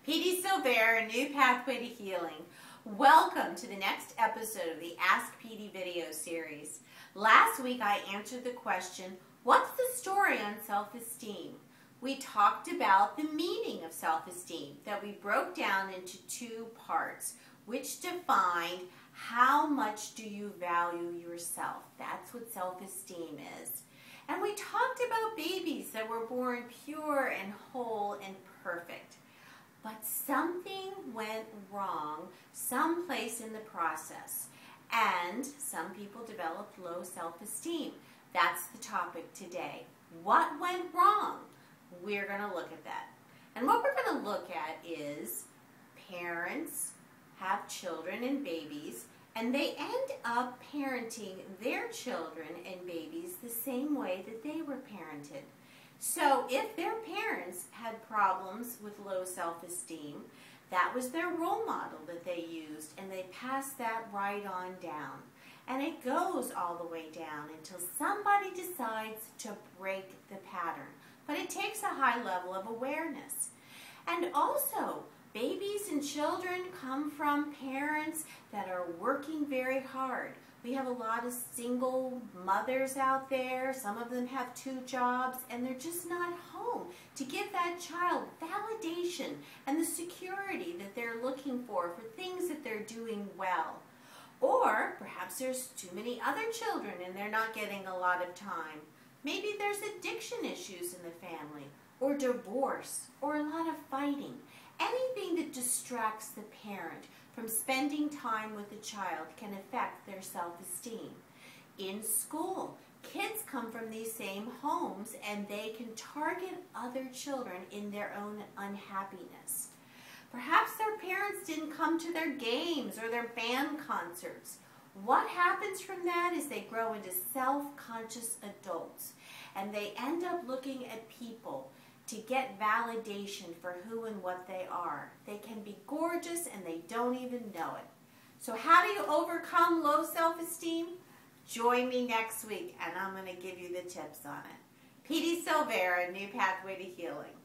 Petey Silveira, New Pathway to Healing. Welcome to the next episode of the Ask Petey video series. Last week I answered the question, what's the story on self-esteem? We talked about the meaning of self-esteem that we broke down into two parts, which defined how much do you value yourself. That's what self-esteem is. And we talked about babies that were born pure and whole and perfect. But something went wrong someplace in the process, and some people developed low self-esteem. That's the topic today. What went wrong? We're going to look at that. And what we're going to look at is parents have children and babies, and they end up parenting their children and babies the same way that they were parented. So if their parents had problems with low self-esteem, that was their role model that they used, and they passed that right on down. And it goes all the way down until somebody decides to break the pattern. But it takes a high level of awareness. And also, babies and children come from parents that are working very hard. We have a lot of single mothers out there. Some of them have 2 jobs, and they're just not home to give that child validation and the security that they're looking for things that they're doing well. Or perhaps there's too many other children and they're not getting a lot of time. Maybe there's addiction issues in the family, or divorce, or a lot of fighting. Anything that distracts the parent from spending time with the child can affect their self-esteem. In school, kids come from these same homes, and they can target other children in their own unhappiness. Perhaps their parents didn't come to their games or their band concerts. What happens from that is they grow into self-conscious adults, and they end up looking at people to get validation for who and what they are. They can be gorgeous and they don't even know it. So how do you overcome low self-esteem? Join me next week and I'm going to give you the tips on it. Petey Silveira, New Pathway to Healing.